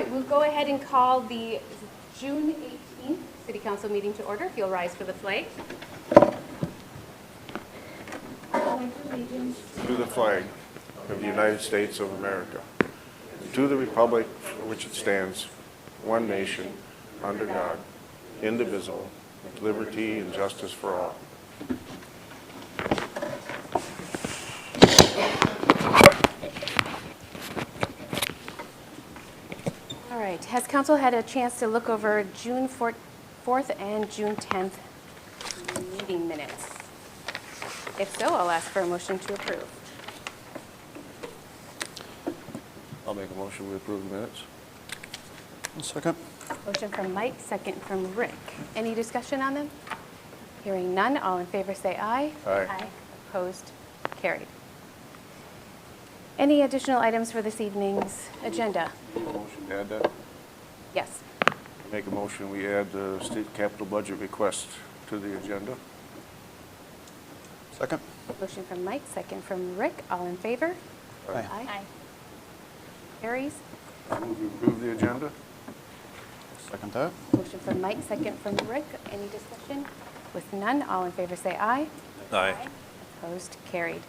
right, we'll go ahead and call the June 18th City Council meeting to order. If you'll rise for the flag. To the flag of the United States of America, and to the republic for which it stands, one nation, under God, indivisible, with liberty and justice for all. All right, has council had a chance to look over June 4th and June 10th meeting minutes? If so, I'll ask for a motion to approve. I'll make a motion we approve the minutes. One second. Motion from Mike, second from Rick. Any discussion on them? Hearing none, all in favor say aye. Aye. Opposed? Carried. Any additional items for this evening's agenda? Motion to add that. Yes. Make a motion we add the state capital budget request to the agenda. Second. Motion from Mike, second from Rick. All in favor? Aye. Aye. Carries. Move to approve the agenda. Second that. Motion from Mike, second from Rick. Any discussion? With none, all in favor say aye. Aye. Opposed? Carried.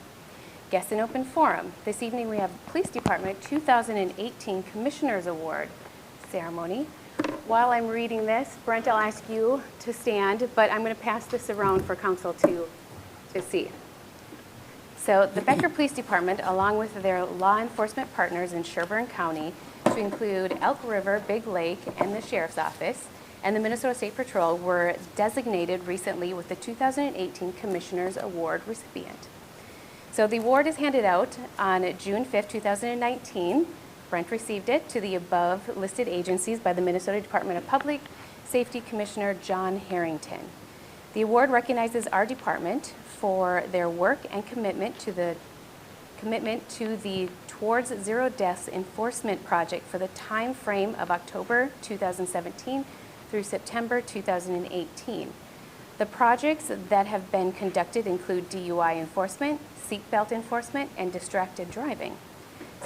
Guest and open forum. This evening we have Police Department 2018 Commissioners Award ceremony. While I'm reading this, Brent, I'll ask you to stand, but I'm going to pass this around for council to see. So the Becker Police Department, along with their law enforcement partners in Sherburne County, to include Elk River, Big Lake, and the Sheriff's Office, and the Minnesota State Patrol, were designated recently with the 2018 Commissioners Award recipient. So the award is handed out on June 5th, 2019. Brent received it to the above listed agencies by the Minnesota Department of Public Safety Commissioner John Harrington. The award recognizes our department for their work and commitment to the Towards Zero Deaths Enforcement Project for the time frame of October 2017 through September 2018. The projects that have been conducted include DUI enforcement, seatbelt enforcement, and distracted driving.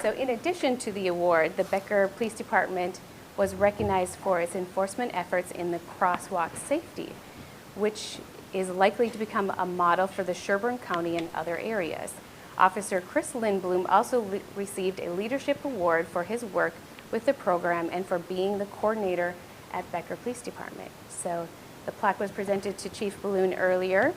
So in addition to the award, the Becker Police Department was recognized for its enforcement efforts in the crosswalk safety, which is likely to become a model for the Sherburne County and other areas. Officer Chris Lindblom also received a leadership award for his work with the program and for being the coordinator at Becker Police Department. So the plaque was presented to Chief Balloon earlier,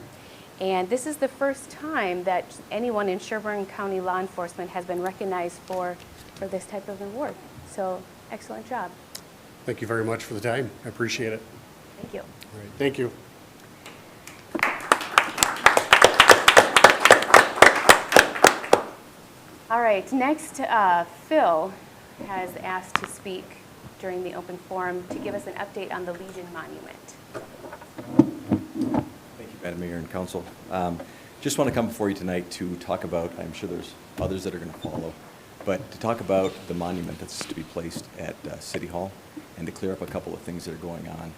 and this is the first time that anyone in Sherburne County law enforcement has been recognized for this type of award. So excellent job. Thank you very much for the time. I appreciate it. Thank you. All right. Thank you. All right, next, Phil has asked to speak during the open forum to give us an update on the Legion Monument. Thank you, Madam Mayor and Council. Just want to come before you tonight to talk about, I'm sure there's others that are going to follow, but to talk about the monument that's to be placed at City Hall and to clear up a couple of things that are going on.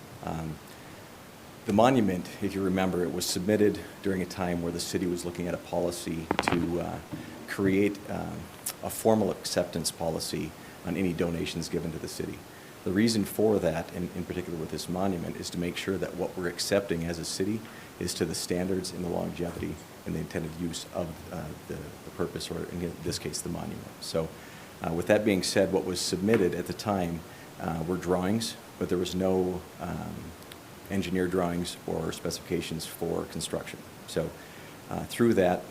The monument, if you remember, it was submitted during a time where the city was looking at a policy to create a formal acceptance policy on any donations given to the city. The reason for that, in particular with this monument, is to make sure that what we're accepting as a city is to the standards and the longevity and the intended use of the purpose, or in this case, the monument. So with that being said, what was submitted at the time were drawings, but there was no engineer drawings or specifications for construction. So through that,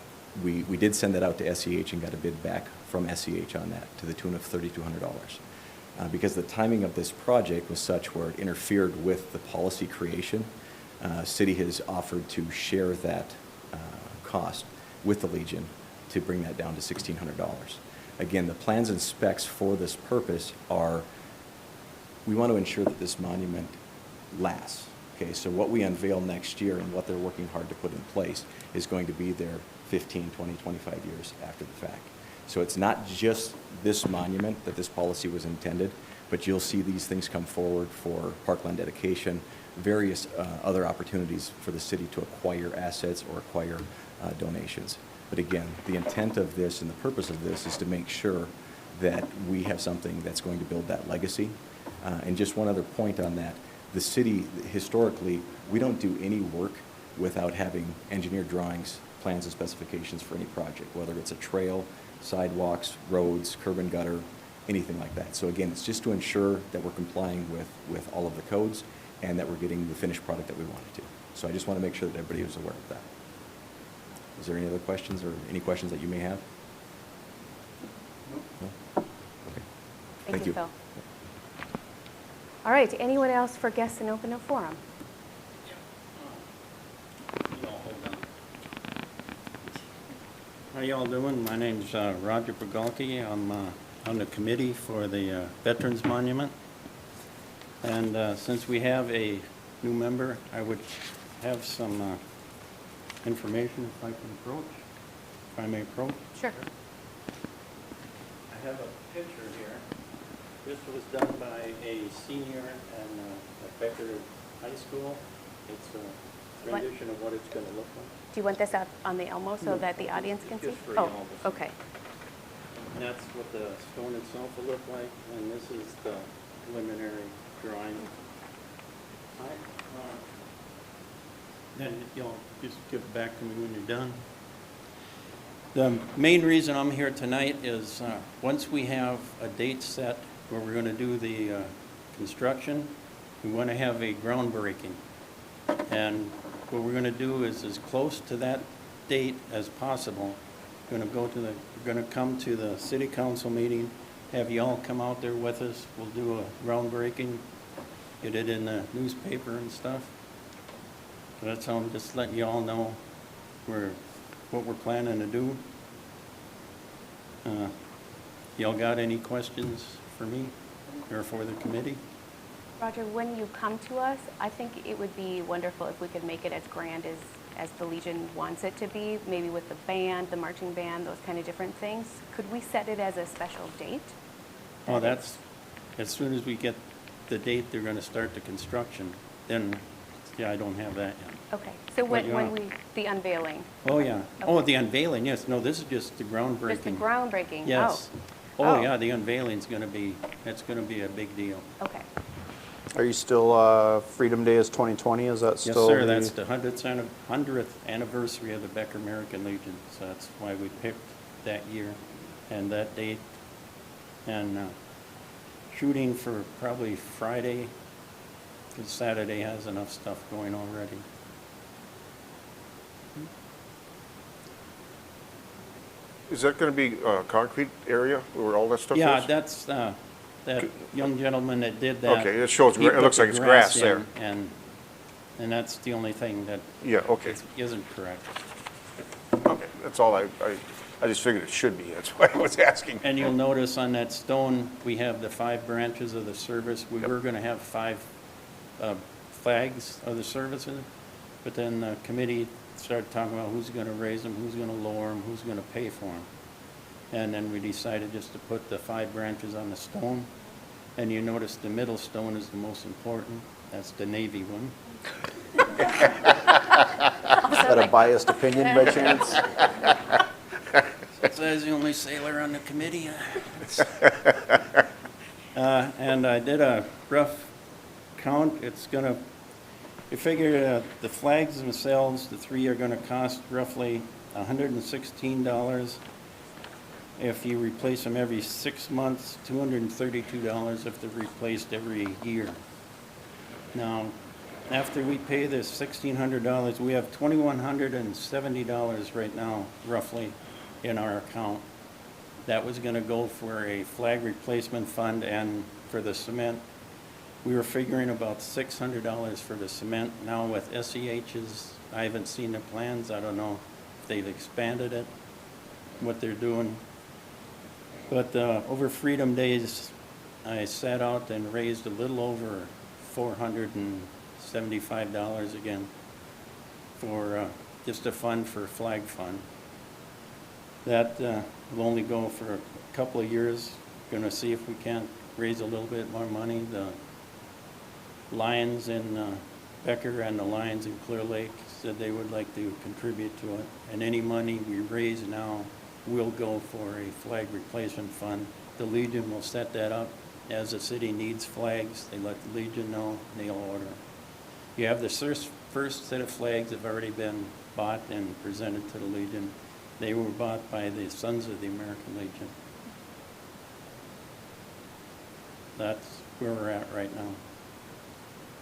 we did send that out to SEH and got a bid back from SEH on that to the tune of $3,200. Because the timing of this project was such where it interfered with the policy creation, city has offered to share that cost with the Legion to bring that down to $1,600. Again, the plans and specs for this purpose are, we want to ensure that this monument lasts. Okay, so what we unveil next year and what they're working hard to put in place is going to be there 15, 20, 25 years after the fact. So it's not just this monument that this policy was intended, but you'll see these things come forward for parkland dedication, various other opportunities for the city to acquire assets or acquire donations. But again, the intent of this and the purpose of this is to make sure that we have something that's going to build that legacy And just one other point on that, the city, historically, we don't do any work without having engineered drawings, plans and specifications for any project, whether it's a trail, sidewalks, roads, curb and gutter, anything like that. So again, it's just to ensure that we're complying with all of the codes and that we're getting the finished product that we wanted to. So I just want to make sure that everybody was aware of that. Is there any other questions or any questions that you may have? No? Okay. Thank you, Phil. All right, anyone else for guests in open forum? How y'all doing? My name's Roger Pagalki. I'm on the committee for the Veterans Monument. And since we have a new member, I would have some information if I can approach, if I may approach. Sure. I have a picture here. This was done by a senior at Becker High School. It's a What? rendition of what it's going to look like. Do you want this up on the Elmo so that the audience can see? Just for Oh, y'all to see. okay. And that's what the stone itself will look like, and this is the preliminary drawing. Then you'll just give it back to me when you're done. The main reason I'm here tonight is, once we have a date set where we're gonna do the construction, we wanna have a groundbreaking. And what we're gonna do is as close to that date as possible. We're gonna come to the city council meeting, have y'all come out there with us. We'll do a groundbreaking, get it in the newspaper and stuff. So that's how I'm just letting y'all know what we're planning to do. Y'all got any questions for me or for the committee? Roger, when you come to us, I think it would be wonderful if we could make it as grand as the Legion wants it to be, maybe with the band, the marching band, those kind of different things. Could we set it as a special date? Oh, that's, as soon as we get the date they're gonna start the construction, then, yeah, I don't have that yet. Okay, so What you when want? the unveiling? Oh, yeah. Oh, Okay. the unveiling, yes. No, this is just the groundbreaking. Just the groundbreaking? Yes. Oh. Oh, yeah, the unveiling's gonna be, that's gonna be a big deal. Okay. Are you still, Freedom Day is 2020, is that Yes, still? sir, that's the 100th anniversary of the Becker American Legion, so that's why we picked that year and that date. And shooting for probably Friday, because Saturday has enough stuff going already. Is that going to be a concrete area where all that stuff is? Yeah, that's, that young gentleman that did that. Okay, it shows, he it put looks the like it's grass in, there. And that's the only thing that Yeah, okay, isn't correct. okay, that's all I just figured it should be, that's why I was asking. And you'll notice on that stone, we have the 5 branches of the service. We Yep. were gonna have 5 flags of the services, but then the committee started talking about who's gonna raise them, who's gonna lower them, who's gonna pay for them. And then we decided just to put the 5 branches on the stone. And you notice the middle stone is the most important. That's the Navy one. Is that a biased opinion by chance? It says the only sailor on the committee. And I did a rough count. We figure the flags themselves, the 3 are gonna cost roughly $116. If you replace them every 6 months, $232 if they're replaced every year. Now, after we pay this $1,600, we have $2,170 right now, roughly, in our account. That was gonna go for a flag replacement fund and for the cement. We were figuring about $600 for the cement. Now with SEH's, I haven't seen the plans. I don't know if they've expanded it, what they're doing. But over Freedom Days, I sat out and raised a little over $475 again for just a fund for flag fund. That will only go for a couple of years. Going to see if we can't raise a little bit more money. The Lions in Becker and the Lions in Clear Lake said they would like to contribute to it. And any money we raise now will go for a flag replacement fund. The Legion will set that up as the city needs flags, they let the Legion know, and they'll order them. You have the first set of flags have already been bought and presented to the Legion. They were bought by the Sons of the American Legion. That's where we're at right now.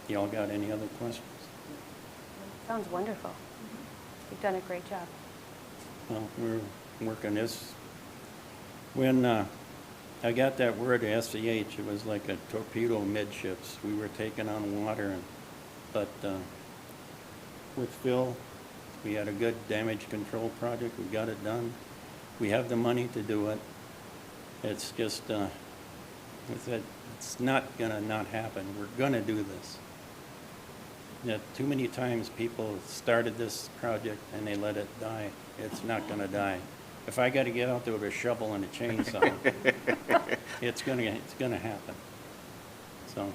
Y'all got any other questions? Sounds wonderful. You've done a great job. Well, we're working this. When I got that word SCH, it was like a torpedo midships. We were taking on water, but with Phil, we had a good damage control project. We got it done. We have the money to do it. It's just, it's not gonna not happen. We're gonna do this. Yeah, too many times people started this project and they let it die. It's not gonna die. If I gotta get out there with a shovel and a chainsaw, it's gonna happen. So,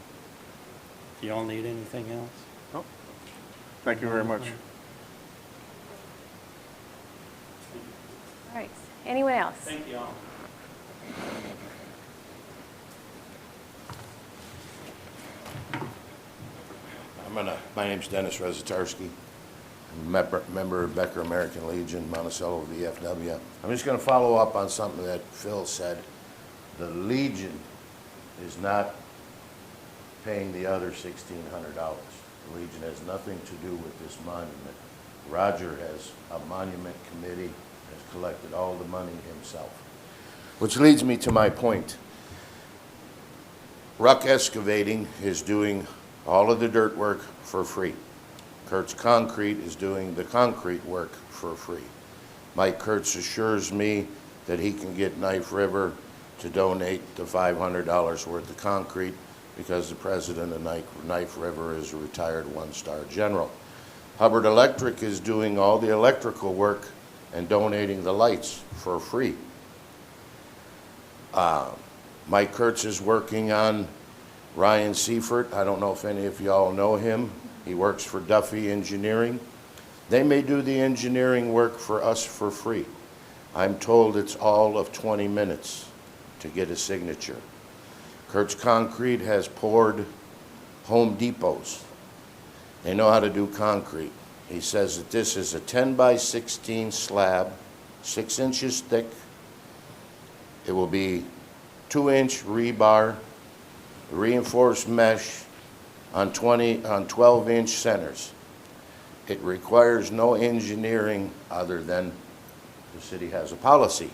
do y'all need anything else? Oh, thank you very much. All right. Anyone else? Thank you all. My name's Dennis Rezatarski. I'm a member of Becker American Legion, Monticello VFW. I'm just going to follow up on something that Phil said. The Legion is not paying the other $1,600. The Legion has nothing to do with this monument. Roger has a monument committee, has collected all the money himself. Which leads me to my point. Ruck Excavating is doing all of the dirt work for free. Kurtz Concrete is doing the concrete work for free. Mike Kurtz assures me that he can get Knife River to donate the $500 worth of concrete because the president of Knife River is a retired one-star general. Hubbard Electric is doing all the electrical work and donating the lights for free. Mike Kurtz is working on Ryan Seifert. I don't know if any of y'all know him. He works for Duffy Engineering. They may do the engineering work for us for free. I'm told it's all of 20 minutes to get a signature. Kurtz Concrete has poured Home Depots. They know how to do concrete. He says that this is a 10 by 16 slab, 6 inches thick. It will be 2-inch rebar, reinforced mesh on 12-inch centers. It requires no engineering other than the city has a policy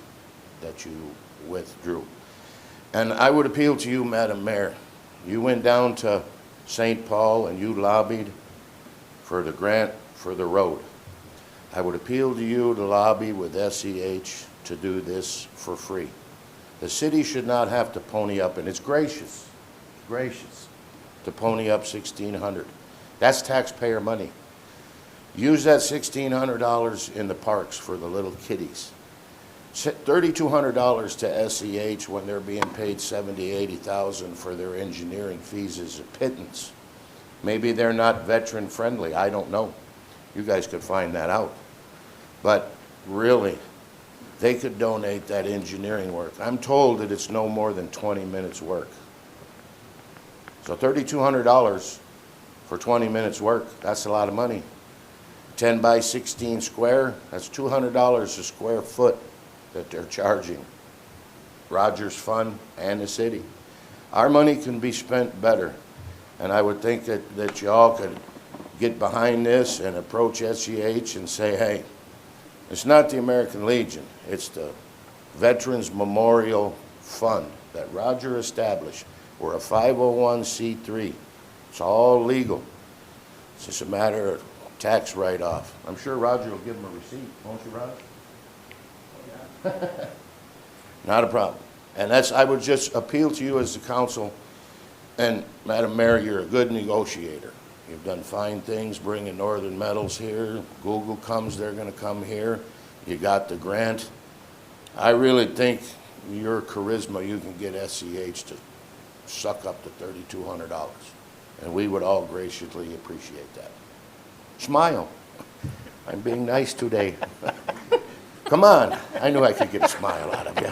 that you withdrew. And I would appeal to you, Madam Mayor. You went down to St. Paul and you lobbied for the grant for the road. I would appeal to you to lobby with SEH to do this for free. The city should not have to pony up, and it's gracious to pony up $1,600. That's taxpayer money. Use that $1,600 in the parks for the little kiddies. $3,200 to SEH when they're being paid $70,000, $80,000 for their engineering fees is a pittance. Maybe they're not veteran friendly. I don't know. You guys could find that out. But really, they could donate that engineering work. I'm told that it's no more than 20 minutes work. So $3,200 for 20 minutes work, that's a lot of money. 10 by 16 square, that's $200 a square foot that they're charging Rogers Fund and the city. Our money can be spent better, and I would think that y'all could get behind this and approach SEH and say, hey, it's not the American Legion, it's the Veterans Memorial Fund that Roger established. We're a 501c3. It's all legal. It's just a matter of tax write-off. I'm sure Roger will give him a receipt, won't you, Roger? Not a problem. And I would just appeal to you as the council, and Madam Mayor, you're a good negotiator. You've done fine things bringing Northern Metals here. Google comes, they're going to come here. You got the grant. I really think your charisma, you can get SEH to suck up to $3,200. And we would all graciously appreciate that. Smile. I'm being nice today. Come on. I knew I could get a smile out of you.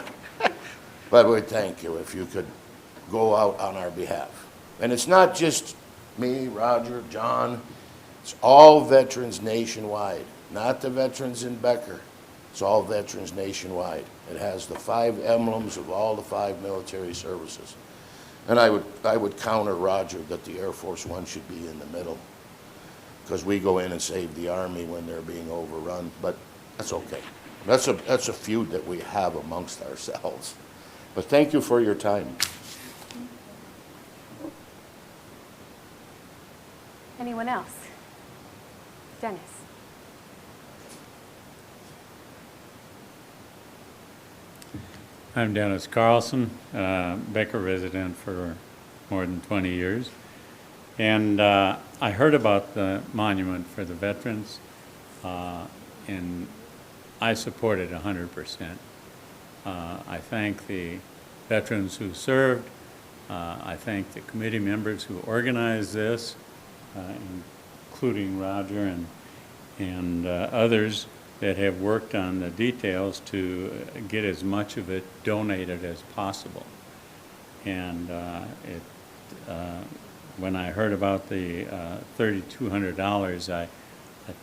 But we thank you if you could go out on our behalf. And it's not just me, Roger, John, it's all veterans nationwide, not the veterans in Becker. It's all veterans nationwide. It has the 5 emblems of all the 5 military services. And I would counter Roger that the Air Force One should be in the middle, because we go in and save the Army when they're being overrun, but that's okay. That's a feud that we have amongst ourselves. But thank you for your time. Anyone else? Dennis? I'm Dennis Carlson, Becker resident for more than 20 years. And I heard about the monument for the veterans, and I support it 100%. I thank the veterans who served. I thank the committee members who organized this, including Roger and others that have worked on the details to get as much of it donated as possible. And when I heard about the $3,200, I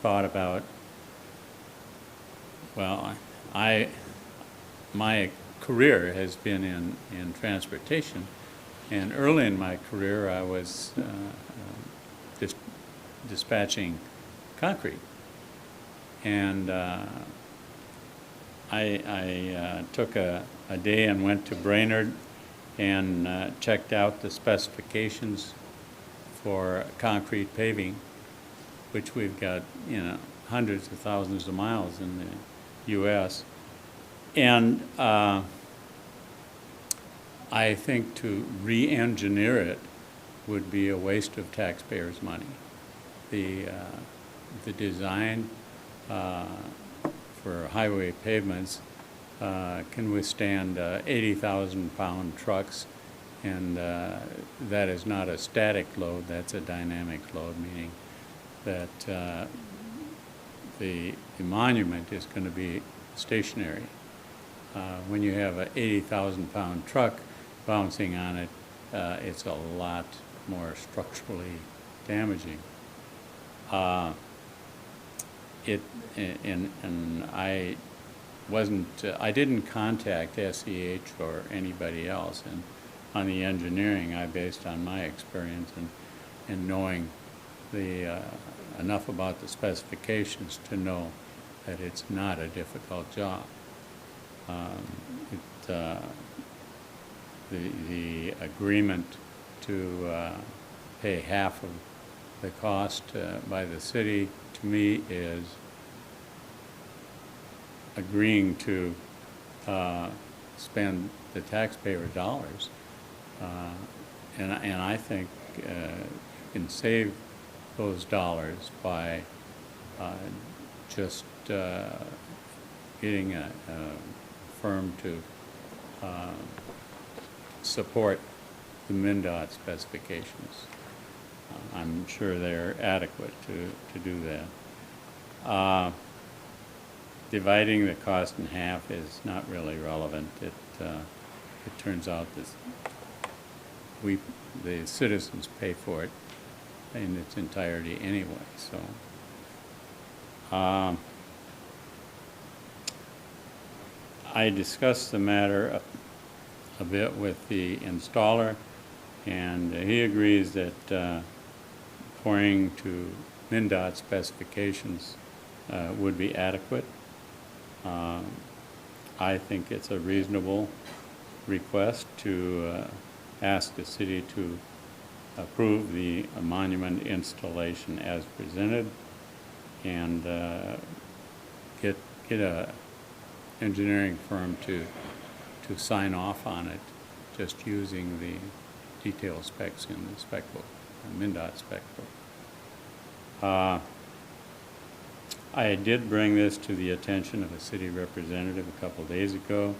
thought about, well, my career has been in transportation, and early in my career I was dispatching concrete. And I took a day and went to Brainerd and checked out the specifications for concrete paving, which we've got, hundreds of thousands of miles in the U.S. And I think to re-engineer it would be a waste of taxpayers' money. The design for highway pavements can withstand 80,000-pound trucks, and that is not a static load, that's a dynamic load, meaning that the monument is going to be stationary. When you have an 80,000-pound truck bouncing on it, it's a lot more structurally damaging. I didn't contact SEH or anybody else, and on the engineering I based on my experience and knowing enough about the specifications to know that it's not a difficult job. The agreement to pay half of the cost by the city, to me, is agreeing to spend the taxpayer dollars, and I think you can save those dollars by just getting a firm to support the MnDOT specifications. I'm sure they're adequate to do that. Dividing the cost in half is not really relevant. It turns out that the citizens pay for it in its entirety anyway. So I discussed the matter a bit with the installer, and he agrees that pouring to MnDOT specifications would be adequate. I think it's a reasonable request to ask the city to approve the monument installation as presented, and get a engineering firm to sign off on it, just using the detailed specs in the spec book, the MnDOT spec book. I did bring this to the attention of a city representative a couple days ago.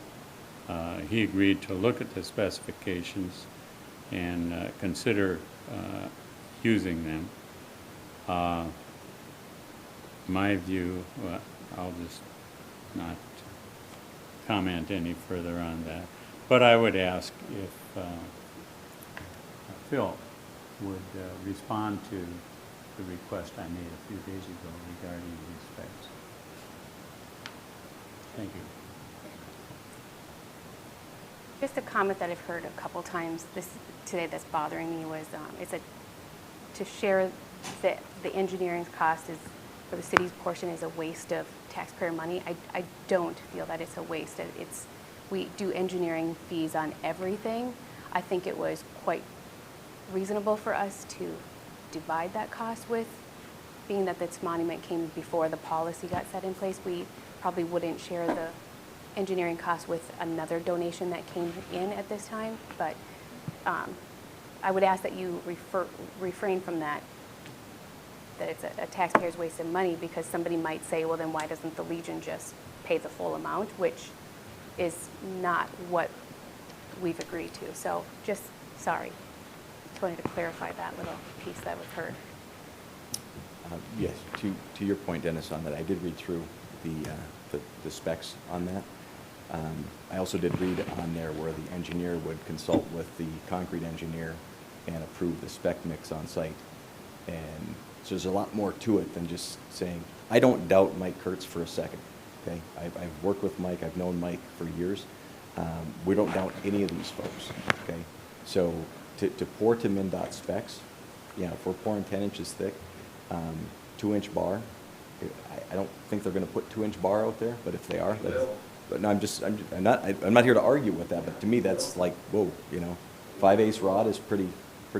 He agreed to look at the specifications and consider using them. My view, I'll just not comment any further on that, but I would ask if Phil would respond to the request I made a few days ago regarding these specs. Thank you. Just a comment that I've heard a couple times today that's bothering me was, to share that the engineering cost is, for the city's portion, is a waste of taxpayer money. I don't feel that it's a waste. We do engineering fees on everything. I think it was quite reasonable for us to divide that cost with, being that this monument came before the policy got set in place. We probably wouldn't share the engineering cost with another donation that came in at this time, but I would ask that you refrain from that it's a taxpayer's waste of money, because somebody might say, well, then why doesn't the Legion just pay the full amount, which is not what we've agreed to. So just, sorry. Just wanted to clarify that little piece that was heard. Yes, to your point, Dennis, on that, I did read through the specs on that. I also did read on there where the engineer would consult with the concrete engineer and approve the spec mix on site. And so there's a lot more to it than just saying, I don't doubt Mike Kurtz for a second, okay? I've worked with Mike, I've known Mike for years. We don't doubt any of these folks, okay? So to pour to MnDOT specs, yeah, if we're pouring 10 inches thick, 2-inch bar, I don't think they're gonna put 2-inch bar out there, but if they are, that's, but no, I'm not here to argue with that, but to me, that's like, whoa, you know, 5/8 rod is pretty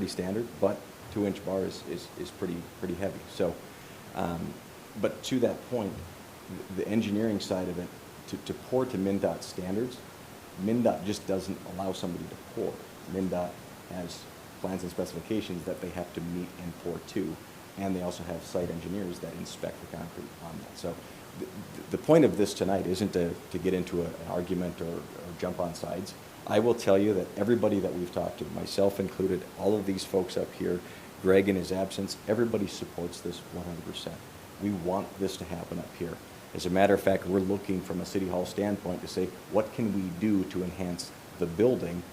standard, but 2-inch bar is pretty heavy. So, but to that point, the engineering side of it, to pour to MnDOT standards, MnDOT just doesn't allow somebody to pour. MnDOT has plans and specifications that they have to meet and pour to, and they also have site engineers that inspect the concrete on that. So the point of this tonight isn't to get into an argument or jump on sides. I will tell you that everybody that we've talked to, myself included, all of these folks up here, Greg in his absence, everybody supports this 100%. We want this to happen up here. As a matter of fact, we're looking from a City Hall standpoint to say, what can we do to enhance the building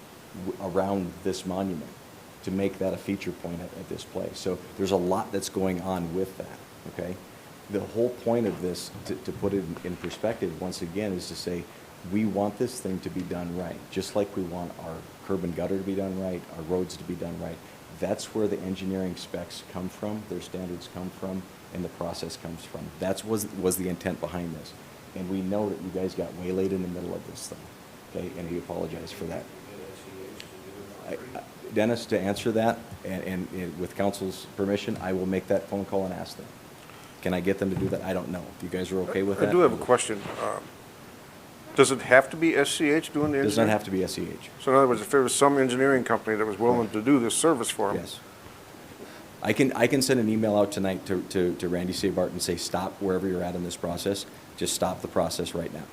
around this monument to make that a feature point at this place? So there's a lot that's going on with that, okay? The whole point of this, to put it in perspective, once again, is to say, we want this thing to be done right, just like we want our curb and gutter to be done right, our roads to be done right. That's where the engineering specs come from, their standards come from, and the process comes from. That was the intent behind this. And we know that you guys got waylaid in the middle of this thing, okay? And we apologize for that. Dennis, to answer that, and with council's permission, I will make that phone call and ask them. Can I get them to do that? I don't know. If you guys are okay with that? I do have a question. Does it have to be SCH doing the engineering? It does not have to be SEH. So in other words, if there was some engineering company that was willing to do this service for them? Yes. I can send an email out tonight to Randy Sabart and say, stop wherever you're at in this process. Just stop the process right now.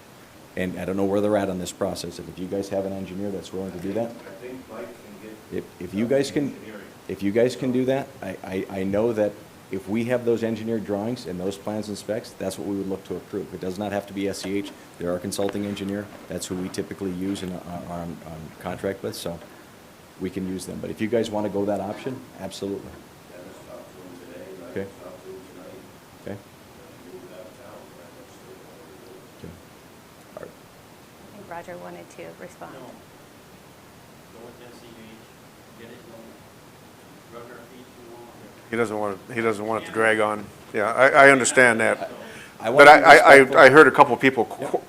And I don't know where they're at on this process. If you guys have an engineer that's willing to do that. I think Mike can get. If you guys can do that, I know that if we have those engineered drawings and those plans and specs, that's what we would look to approve. It does not have to be SEH. They're our consulting engineer. That's who we typically use and are on contract with, so we can use them. But if you guys want to go that option, absolutely. Dennis talked to him today, Mike Okay. talked to him tonight. Okay? Moved out of town, but that's still what we're doing. Okay. All right. I think Roger wanted to respond. No. Go with SEH, get it going. Rub our feet too long. He doesn't want it to drag on. Yeah, I understand that. I want But to be respectful. I heard a couple people,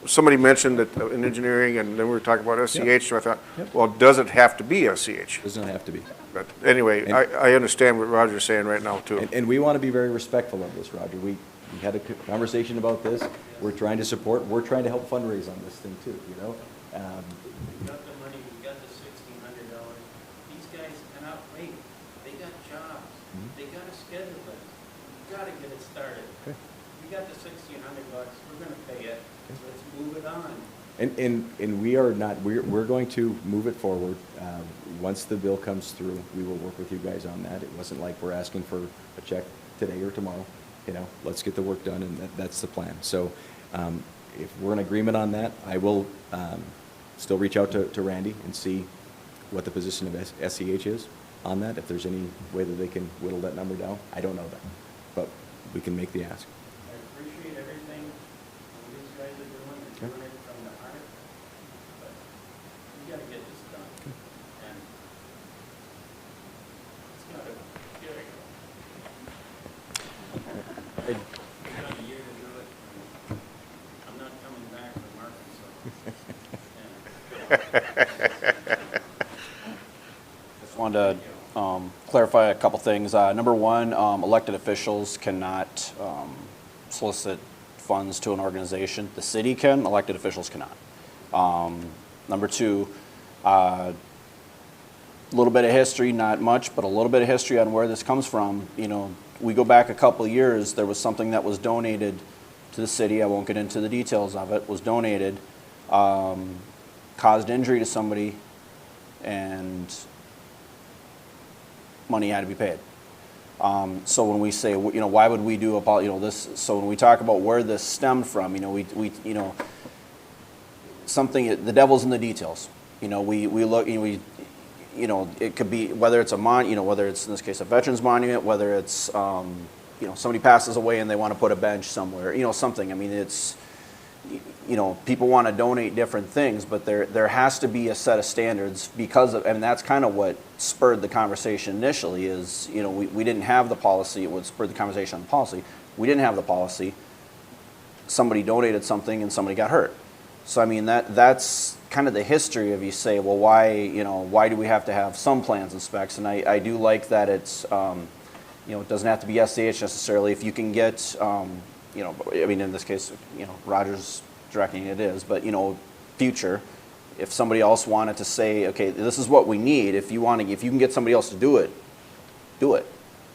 somebody mentioned that in engineering, and then we were talking about SCH, so I thought, Yep. well, does it have to be SCH? Does not have to be. But anyway, And- I understand what Roger's saying right now, too. And we want to be very respectful of this, Roger. We had a conversation about this. We're trying to support, we're trying to help fundraise on this thing too, you know? We got the money, we got the $1,600. These guys cannot wait. They got jobs. They got to schedule it. We got to get it started. Okay. We got the $1,600. We're going to pay it. Let's move it on. And we are not, we're going to move it forward. Once the bill comes through, we will work with you guys on that. It wasn't like we're asking for a check today or tomorrow. You know, let's get the work done, and that's the plan. So if we're in agreement on that, I will still reach out to Randy and see what the position of SEH is, on that, if there's any way that they can whittle that number down. I don't know that, but we can make the ask. I appreciate everything these guys are doing, they're doing it from the heart, but we gotta get this done. And it's not a, here we go. We got a year to do it, and I'm not coming back from Arkansas. Just wanted to clarify a couple things. Number one, elected officials cannot solicit funds to an organization. The city can, elected officials cannot. Number two, a little bit of history, not much, but a little bit of history on where this comes from. You know, we go back a couple of years, there was something that was donated to the city, I won't get into the details of it, was donated, caused injury to somebody, and money had to be paid. So when we say, you know, why would we do about, you know, this? So when we talk about where this stemmed from, you know, we you know, something, the devil's in the details. You know, we look, you know, it could be whether it's you know, whether it's in this case a veterans monument, whether it's you know, somebody passes away and they want to put a bench somewhere, you know, something. I mean, it's, you know, people want to donate different things, but there has to be a set of standards because of, and that's kind of what spurred the conversation initially is, you know, we didn't have the policy. It would spur the conversation on the policy. We didn't have the policy. Somebody donated something and somebody got hurt. So, I mean, that's kind of the history of, you say, well, why, you know, why do we have to have some plans and specs? And I do like that it's, you know, it doesn't have to be SCH necessarily. If you can get, you know, I mean, in this case, you know, Roger's directing it is, but, you know, future, if somebody else wanted to say, okay, this is what we need, if you can get somebody else to do it, do it.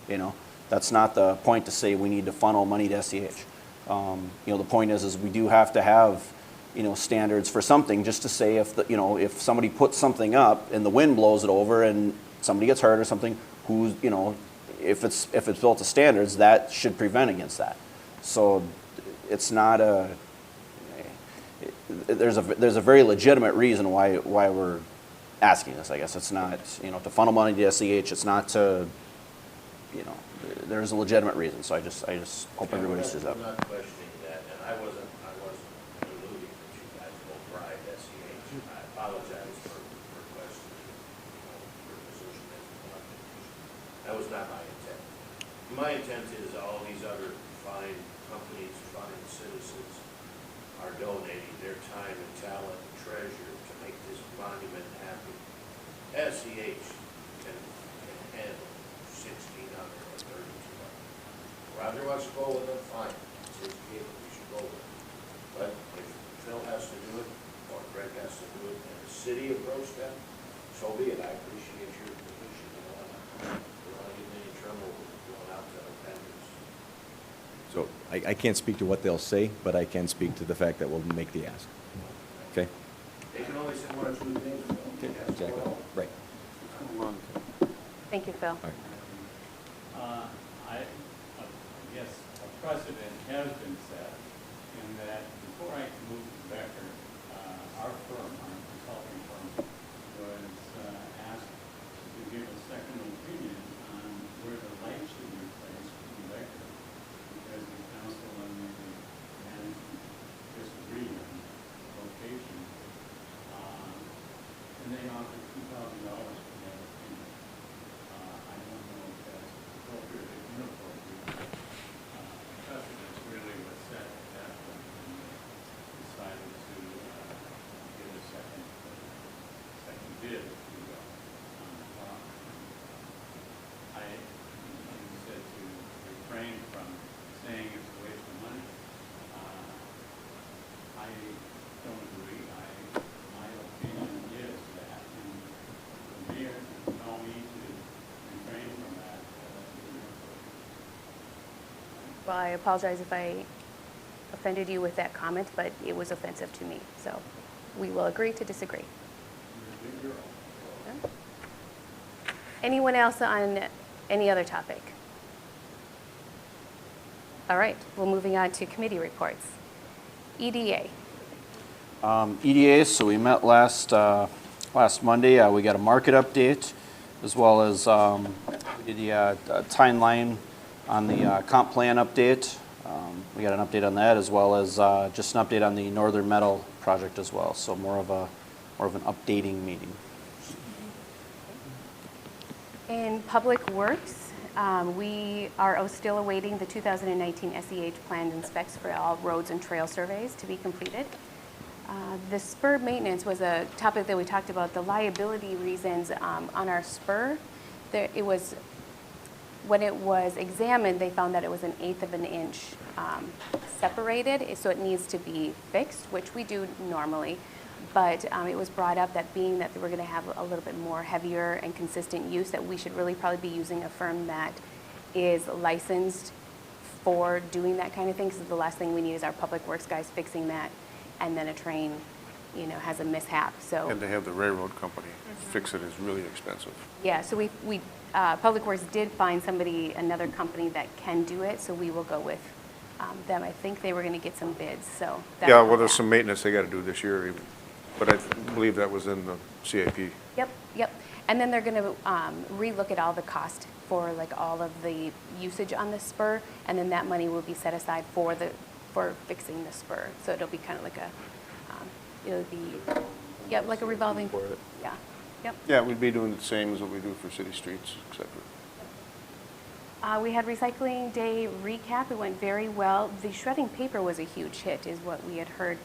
You know, that's not the point to say we need to funnel money to SCH. You know, the point is we do have to have, you know, standards for something, just to say if the, you know, if somebody puts something up and the wind blows it over and somebody gets hurt or something, who's, you know, if it's built to standards, that should prevent against that. So it's not a, there's a very legitimate reason why we're asking this. I guess it's not, you know, to funnel money to SCH. It's not to, you know, there's a legitimate reason. So I just hope everybody sees that. I'm not questioning that, and I wasn't alluding that you guys will bribe SEH. I apologize for questioning, your position as an elected official. That was not my intent. My intent is all these other fine companies, fine citizens are donating their time and talent and treasure to make this monument happen. SEH can handle 1,600 or 3,200. Roger wants to go with it, fine. It's his gig, we should go with it. But if Phil has to do it, or Greg has to do it, and the city approached them, so be it. I appreciate your position. You know, I don't want to get in any trouble with going out to vendors. So I can't speak to what they'll say, but I can speak to the fact that we'll make the ask. Okay? They can only say one or two things. Okay, exactly. Right. Thank you, Phil. All right. I guess a precedent has been set in that before I moved to Becker, our consulting firm, was asked to give a second opinion on where the light should be placed in Becker, because the council and the management disagreed on the location. And they offered $2,000 for that opinion. I don't know if that's appropriate or inappropriate. Precedence really was set at that point, and they decided to get a second bid, if you will, on the property. I said to refrain from saying it's a waste of money. I don't agree. My opinion is that, and the mayor can tell me to refrain from that. Well, I apologize if I offended you with that comment, but it was offensive to me. So we will agree to disagree. Anyone else on any other topic? All right, well, moving on to committee reports. EDA. EDA, so we met last Monday. We got a market update. as well as we did the timeline on the comp plan update. We got an update on that, as well as just an update on the Northern Metal project as well. So more of an updating meeting. In Public Works, we are still awaiting the 2019 SEH planned and specs for all roads and trail surveys to be completed. The spur maintenance was a topic that we talked about. The liability reasons on our spur, when it was examined, they found that it was 1/8 of an inch separated, so it needs to be fixed, which we do normally. But it was brought up that being that we're going to have a little bit more heavier and consistent use, that we should really probably be using a firm that is licensed for doing that kind of thing. Because the last thing we need is our public works guys fixing that, and then a train, has a mishap. So And to have the railroad company fix it is really expensive. yeah, so we Public Works did find another company that can do it, so we will go with them. I think they were going to get some bids, so. Yeah, well, there's some maintenance they got to do this year even, but I believe that was in the CIP. Yep. And then they're going to relook at all the cost for like all of the usage on the spur, and then that money will be set aside for fixing the spur. So it'll be kind of like like a revolving. For it. Yeah. Yep. Yeah, we'd be doing the same as what we do for city streets, et cetera. We had recycling day recap. It went very well. The shredding paper was a huge hit, is what we had heard.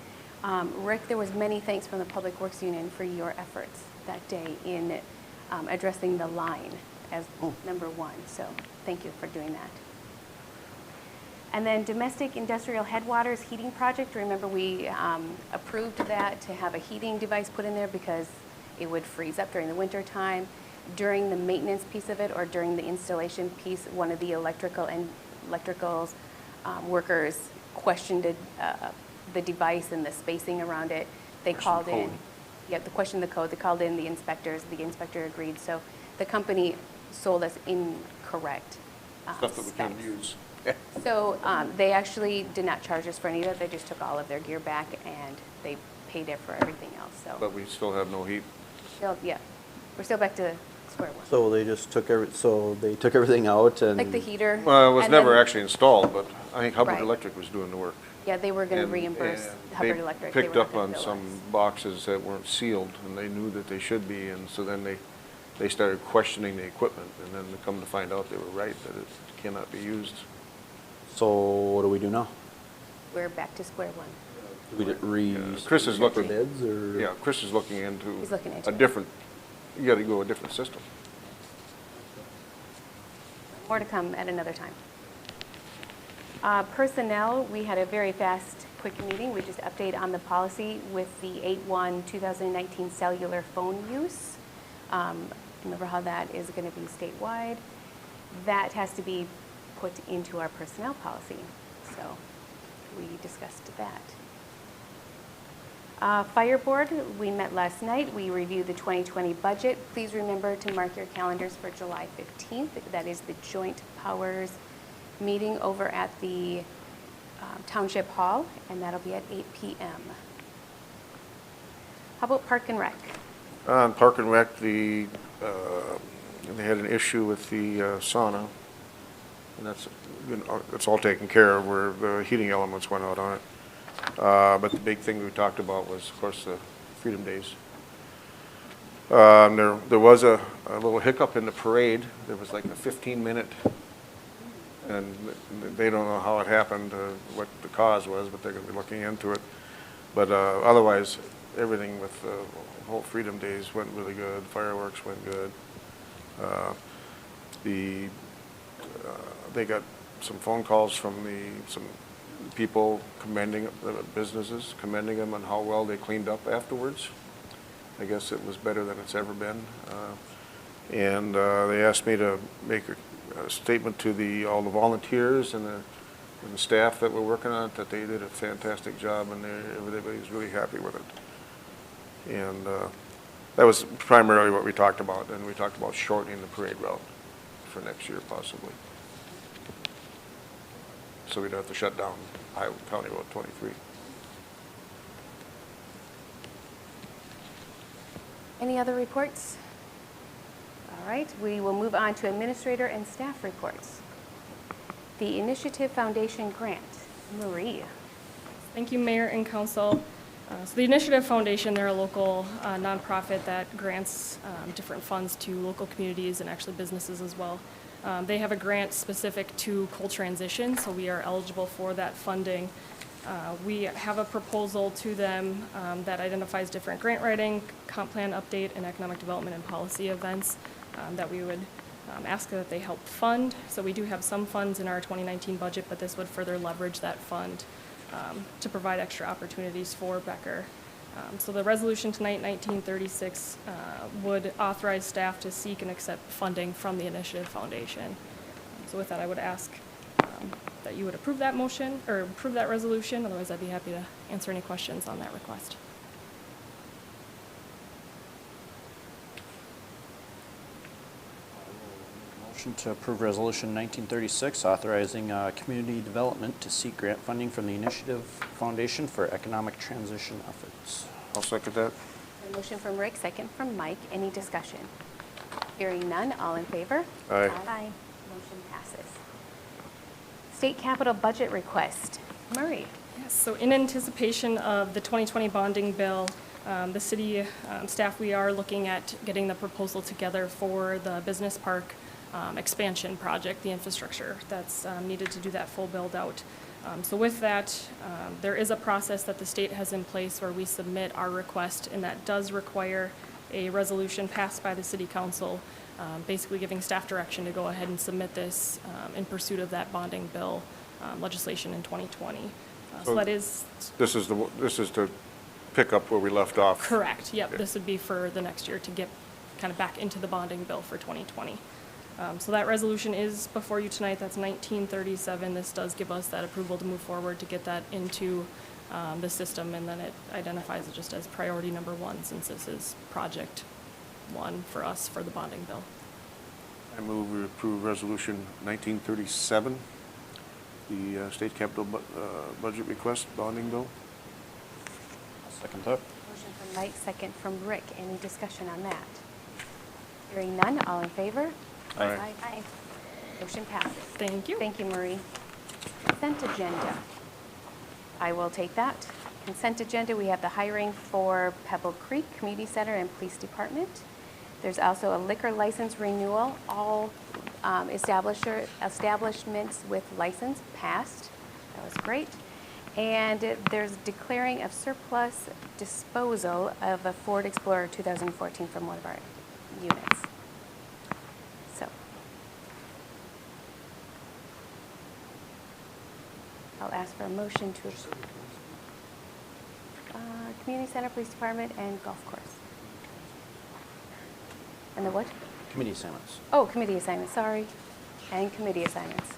Rick, there was many thanks from the Public Works Union for your efforts that day in addressing the line as number one. So thank you for doing that. And then domestic industrial headwaters heating project. Remember, we approved that to have a heating device put in there because it would freeze up during the winter time. During the maintenance piece of it, or during the installation piece, one of the electricals workers questioned the device and the spacing around it. They called in. Yeah, they questioned the code. They called in the inspectors. The inspector agreed. So the company sold us incorrect Stuff that we can't specs. use. So they actually did not charge us for any of that. They just took all of their gear back, and they paid it for everything else. So But we still have no heat. we're still back to square one. So they just took everything out and. Like the heater. Well, it was and never then- actually installed, but I think Hubbard Right. Electric was doing the work. Yeah, they were going to And- reimburse and Hubbard Electric. They They picked were not up gonna on bill some us. boxes that weren't sealed, and they knew that they should be, and so then they started questioning the equipment, and then to come to find out they were right, that it cannot be used. So what do we do now? We're back to square one. Do we Chris is look for looking. bids or? Yeah, Chris is looking into. He's looking into a it. different, you gotta go a different system. More to come at another time. Personnel, we had a very fast, quick meeting. We just update on the policy with the 8/1/2019 cellular phone use. Remember how that is going to be statewide? That has to be put into our personnel policy. So we discussed that. Fire Board, we met last night. We reviewed the 2020 budget. Please remember to mark your calendars for July 15th. That is the Joint Powers meeting over at the Township Hall, and that'll be at 8 p.m. How about Park and Rec? On Park and Rec, they had an issue with the sauna, and that's all taken care of, where the heating elements went out on it. But the big thing we talked about was, of course, the Freedom Days. There was a little hiccup in the parade. There was like a 15-minute, and they don't know how it happened, what the cause was, but they're going to be looking into it. But otherwise, everything with the whole Freedom Days went really good. Fireworks went good. They got some phone calls from some people commending the businesses, commending them on how well they cleaned up afterwards. I guess it was better than it's ever been. And they asked me to make a statement to all the volunteers and the staff that were working on it, that they did a fantastic job, and everybody was really happy with it. And that was primarily what we talked about, and we talked about shortening the parade route for next year possibly. So we'd have to shut down County Road 23. Any other reports? All right, we will move on to administrator and staff reports. The Initiative Foundation grant. Marie. Thank you, Mayor and Council. So the Initiative Foundation, they're a local nonprofit that grants different funds to local communities and actually businesses as well. They have a grant specific to coal transition, so we are eligible for that funding. We have a proposal to them that identifies different grant writing, comp plan update, and economic development and policy events that we would ask that they help fund. So we do have some funds in our 2019 budget, but this would further leverage that fund to provide extra opportunities for Becker. So the resolution tonight, 1936, would authorize staff to seek and accept funding from the Initiative Foundation. So with that, I would ask that you would approve that motion, or approve that resolution. Otherwise, I'd be happy to answer any questions on that request. Motion to approve Resolution 1936, authorizing community development to seek grant funding from the Initiative Foundation for economic transition efforts. I'll second that. A motion from Rick, second from Mike. Any discussion? Hearing none, all in favor? Aye. Aye. Motion passes. State capital budget request. Murray. Yes, so in anticipation of the 2020 bonding bill, the city staff, we are looking at getting the proposal together for the business park expansion project, the infrastructure that's needed to do that full build out. So with that, there is a process that the state has in place where we submit our request, and that does require a resolution passed by the city council, basically giving staff direction to go ahead and submit this in pursuit of that bonding bill legislation in 2020. So that is This is to pick up where we left off. correct. Yep, this would be for the next year to get kind of back into the bonding bill for 2020. So that resolution is before you tonight. That's 1937. This does give us that approval to move forward to get that into the system, and then it identifies it just as priority number one, since this is project one for us for the bonding bill. I move we approve Resolution 1937, the state capital budget request bonding bill. Second that. Motion from Mike, second from Rick. Any discussion on that? Hearing none, all in favor? Aye. Aye. Motion passes. Thank you. Thank you, Marie. Consent agenda. I will take that. Consent agenda, we have the hiring for Pebble Creek Community Center and Police Department. There's also a liquor license renewal. All establishments with license passed. That was great. And there's declaring of surplus disposal of a Ford Explorer 2014 from one of our units. So I'll ask for a motion to Community Center, Police Department, and Golf Course. And the what? Committee assignments. Oh, committee assignments, sorry. And committee assignments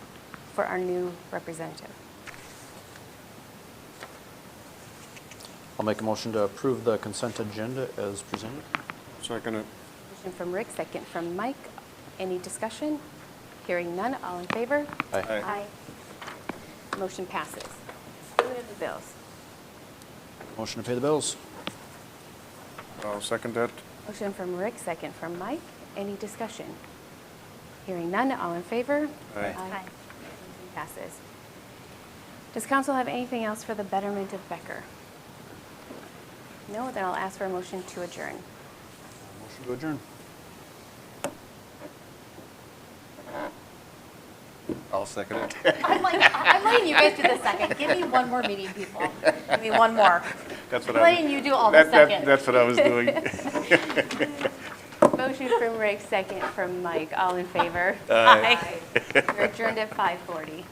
for our new representative. I'll make a motion to approve the consent agenda as presented. Second it. Motion from Rick, second from Mike. Any discussion? Hearing none, all in favor? Aye. Aye. Motion passes. Payment of the bills. Motion to pay the bills. I'll second that. Motion from Rick, second from Mike. Any discussion? Hearing none, all in favor? Aye. Motion passes. Does council have anything else for the betterment of Becker? No, then I'll ask for a motion to adjourn. Motion to adjourn. I'll second it. I'm letting you guys do the second. Give me one more meeting, people. Give me one more. That's what I'm letting you do all the second. That's what I was doing. Motion from Rick, second from Mike. All in favor? Aye. We're adjourned at 5:40.